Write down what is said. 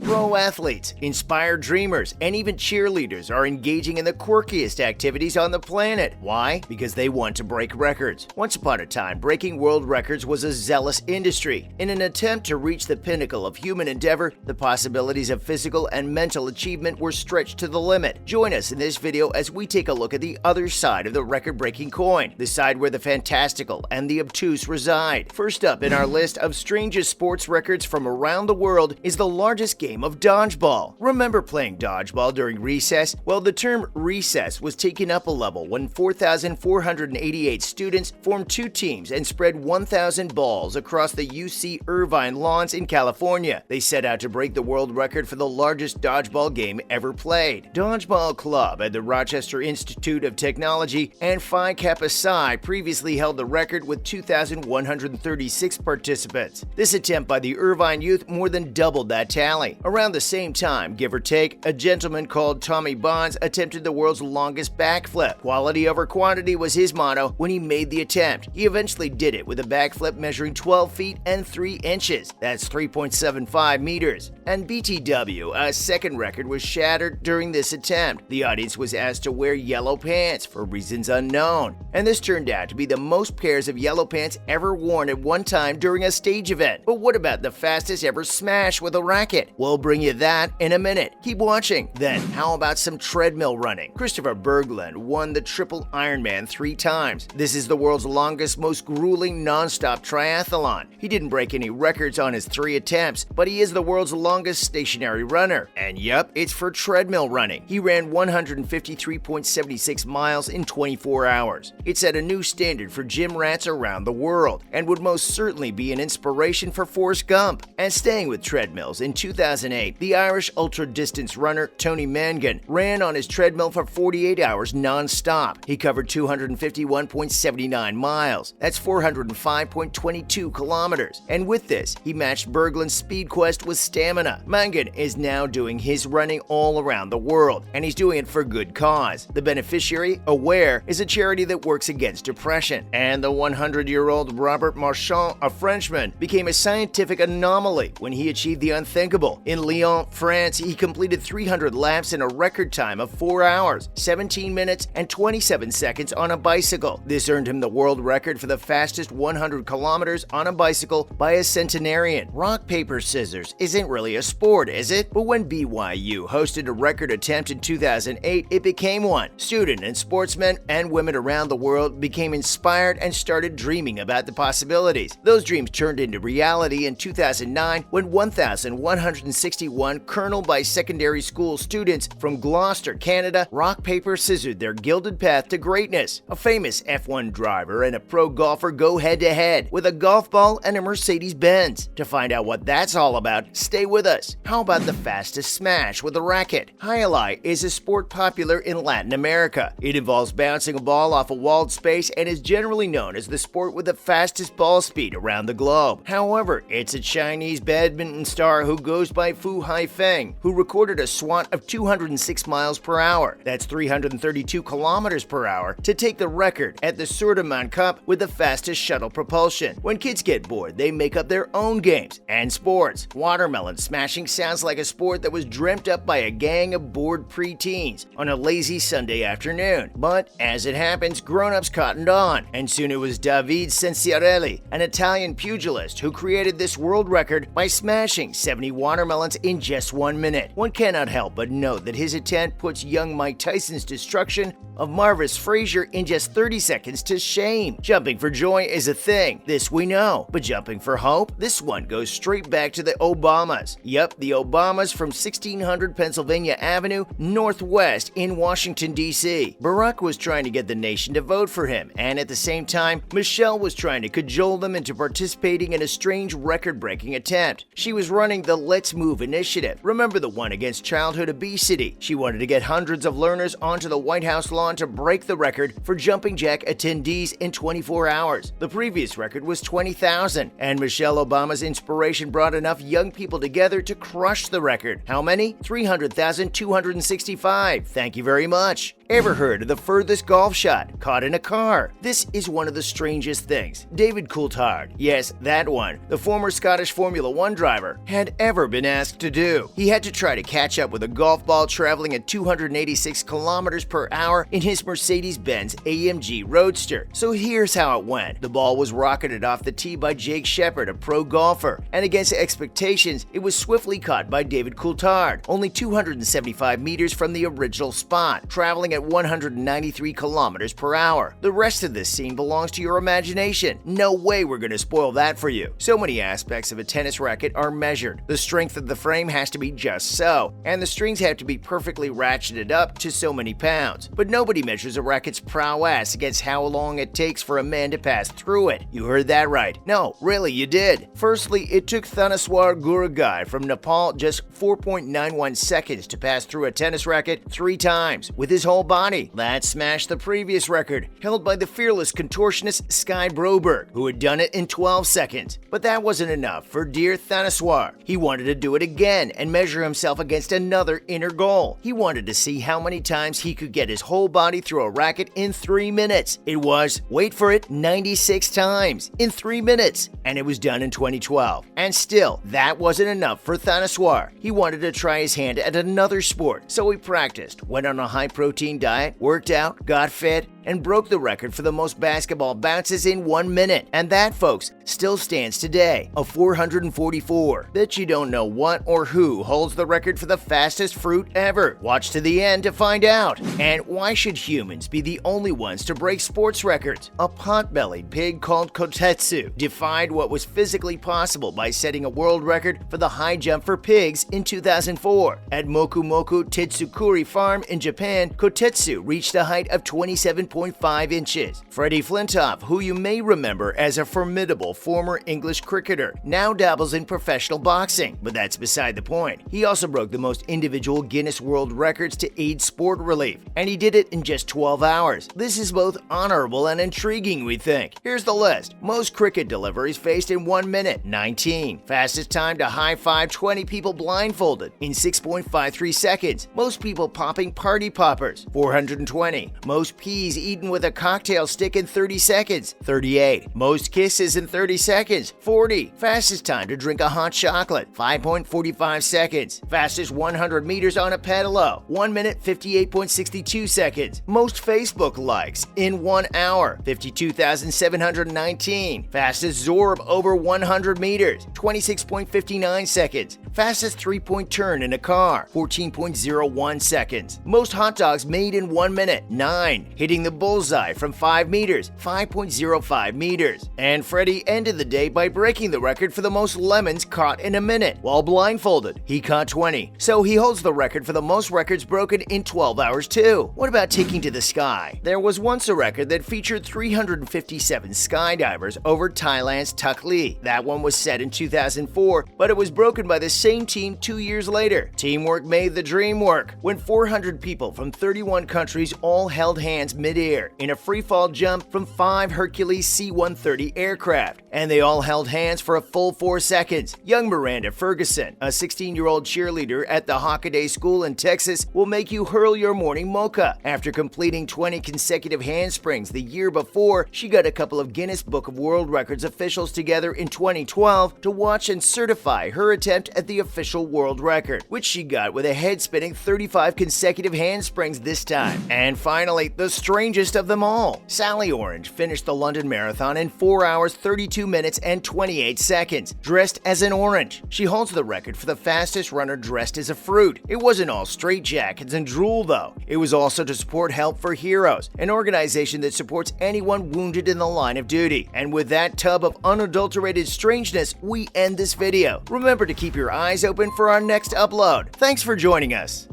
Pro athletes, inspired dreamers, and even cheerleaders are engaging in the quirkiest activities on the planet. Why? Because they want to break records. Once upon a time, breaking world records was a zealous industry. In an attempt to reach the pinnacle of human endeavor, the possibilities of physical and mental achievement were stretched to the limit. Join us in this video as we take a look at the other side of the record-breaking coin, the side where the fantastical and the obtuse reside. First up in our list of strangest sports records from around the world is the largest game of dodgeball. Remember playing dodgeball during recess? Well, the term recess was taken up a level when 4,488 students formed two teams and spread 1,000 balls across the UC Irvine lawns in California. They set out to break the world record for the largest dodgeball game ever played. Dodgeball Club at the Rochester Institute of Technology and Phi Kappa Psi previously held the record with 2,136 participants. This attempt by the Irvine youth more than doubled that tally. Around the same time, give or take, a gentleman called Tommy Bonds attempted the world's longest backflip. Quality over quantity was his motto when he made the attempt. He eventually did it with a backflip measuring 12 feet and 3 inches. That's 3.75 meters. And BTW, a second record, was shattered during this attempt. The audience was asked to wear yellow pants for reasons unknown, and this turned out to be the most pairs of yellow pants ever worn at one time during a stage event. But what about the fastest ever smash with a racket? We'll bring you that in a minute. Keep watching. Then, how about some treadmill running? Christopher Berglund won the triple Ironman 3 times. This is the world's longest, most grueling non-stop triathlon. He didn't break any records on his 3 attempts, but he is the world's longest stationary runner. And yep, it's for treadmill running. He ran 153.76 miles in 24 hours. It set a new standard for gym rats around the world and would most certainly be an inspiration for Forrest Gump. And staying with treadmills, in 2008, the Irish ultra-distance runner Tony Mangan ran on his treadmill for 48 hours non-stop. He covered 251.79 miles. That's 405.22 kilometers. And with this, he matched Berglund's speed quest with stamina. Mangan is now doing his running all around the world, and he's doing it for good cause. The beneficiary, Aware, is a charity that works against depression. And the 100-year-old Robert Marchand, a Frenchman, became a scientific anomaly when he achieved the unthinkable. In Lyon, France, he completed 300 laps in a record time of 4 hours, 17 minutes, and 27 seconds on a bicycle. This earned him the world record for the fastest 100 kilometers on a bicycle by a centenarian. Rock, paper, scissors isn't really a sport, is it? But when BYU hosted a record attempt in 2008, it became one. Student and sportsmen and women around the world became inspired and started dreaming about the possibilities. Those dreams turned into reality in 2009 when 1,161 Colonel by secondary school students from Gloucester, Canada, rock, paper, scissored their gilded path to greatness. A famous F1 driver and a pro golfer go head-to-head with a golf ball and a Mercedes-Benz. To find out what that's all about, stay with us. How about the fastest smash with a racket? Highlight is a sport popular in Latin America. It involves bouncing a ball off a walled space and is generally known as the sport with the fastest ball speed around the globe. However, it's a Chinese badminton star who goes by Fu Haifeng who recorded a swat of 206 miles per hour, that's 332 kilometers per hour, to take the record at the Surdeman Cup with the fastest shuttle propulsion. When kids get bored, they make up their own games and sports. Watermelon smashing sounds like a sport that was dreamt up by a gang of bored preteens on a lazy Sunday afternoon. But as it happens, grown-ups cottoned on, and soon it was David Sensiarelli, an Italian pugilist, who created this world record by smashing 70 watermelons in just 1 minute. One cannot help but note that his attempt puts young Mike Tyson's destruction of Marvis Frazier in just 30 seconds to shame. Jumping for joy is a thing, this we know, but jumping for hope? This one goes straight back to the Obamas. Yep, the Obamas from 1600 Pennsylvania Avenue, Northwest in Washington, D.C. Barack was trying to get the nation to vote for him, and at the same time, Michelle was trying to cajole them into participating in a strange record-breaking attempt. She was running the Let's Move initiative. Remember the one against childhood obesity? She wanted to get hundreds of learners onto the White House lawn to break the record for jumping jack attendees in 24 hours. The previous record was 20,000, and Michelle Obama's inspiration brought enough young people together to crush the record. How many? 300,265. Thank you very much. Ever heard of the furthest golf shot caught in a car? This is one of the strangest things David Coulthard, yes, that one, the former Scottish Formula One driver, had ever been asked to do. He had to try to catch up with a golf ball traveling at 286 kilometers per hour in his Mercedes-Benz AMG Roadster. So here's how it went. The ball was rocketed off the tee by Jake Shepard, a pro golfer, and against expectations, it was swiftly caught by David Coulthard, only 275 meters from the original spot, traveling at 193 kilometers per hour. The rest of this scene belongs to your imagination. No way we're going to spoil that for you. So many aspects of a tennis racket are measured. The strength of the frame has to be just so, and the strings have to be perfectly ratcheted up to so many pounds. But nobody measures a racket's prowess against how long it takes for a man to pass through it. You heard that right. No, really, you did. Firstly, it took Thanaswar Guragai from Nepal just 4.91 seconds to pass through a tennis racket 3 times with his whole body. That smashed the previous record, held by the fearless contortionist Sky Broberg, who had done it in 12 seconds. But that wasn't enough for dear Thanaswar. He wanted to do it again and measure himself against another inner goal. He wanted to see how many times he could get his whole body through a racket in 3 minutes. It was, wait for it, 96 times in 3 minutes. And it was done in 2012. And still, that wasn't enough for Thanaswar. He wanted to try his hand at another sport, so he practiced, went on a high-protein diet, worked out, got fit, and broke the record for the most basketball bounces in 1 minute. And that, folks, still stands today, a 444. Bet you don't know what or who holds the record for the fastest fruit ever. Watch to the end to find out. And why should humans be the only ones to break sports records? A pot-bellied pig called Kotetsu defied what was physically possible by setting a world record for the high jump for pigs in 2004. At Moku Moku Tetsukuri Farm in Japan, Kotetsu reached a height of 27.5 inches. Freddie Flintoff, who you may remember as a formidable former English cricketer, now dabbles in professional boxing, but that's beside the point. He also broke the most individual Guinness World Records to aid sport relief, and he did it in just 12 hours. This is both honorable and intriguing, we think. Here's the list. Most cricket deliveries faced in 1 minute, 19. Fastest time to high-five 20 people blindfolded in 6.53 seconds. Most people popping party poppers, 420. Most peas eaten with a cocktail stick in 30 seconds, 38. Most kisses in 30 seconds, 40. Fastest time to drink a hot chocolate, 5.45 seconds. Fastest 100 meters on a pedalo, 1 minute 58.62 seconds. Most Facebook likes in 1 hour, 52,719. Fastest Zorb over 100 meters, 26.59 seconds. Fastest 3-point turn in a car, 14.01 seconds. Most hot dogs made in 1 minute, 9. Hitting the bullseye from 5 meters, 5.05 meters. And Freddie ended the day by breaking the record for the most lemons caught in a minute while blindfolded. He caught 20, so he holds the record for the most records broken in 12 hours too. What about taking to the sky? There was once a record that featured 357 skydivers over Thailand's Tuk Lee. That one was set in 2004, but it was broken by the same team 2 years later. Teamwork made the dream work when 400 people from 31 countries all held hands midair in a free-fall jump from 5 Hercules C-130 aircraft, and they all held hands for a full 4 seconds. Young Miranda Ferguson, a 16-year-old cheerleader at the Hockaday School in Texas, will make you hurl your morning mocha. After completing 20 consecutive handsprings the year before, she got a couple of Guinness Book of World Records officials together in 2012 to watch and certify her attempt at the official world record, which she got with a head-spinning 35 consecutive handsprings this time. And finally, the strangest of them all. Sally Orange finished the London Marathon in 4 hours, 32 minutes, and 28 seconds, dressed as an orange. She holds the record for the fastest runner dressed as a fruit. It wasn't all straitjackets and drool, though. It was also to support Help for Heroes, an organization that supports anyone wounded in the line of duty. And with that tub of unadulterated strangeness, we end this video. Remember to keep your eyes open for our next upload. Thanks for joining us.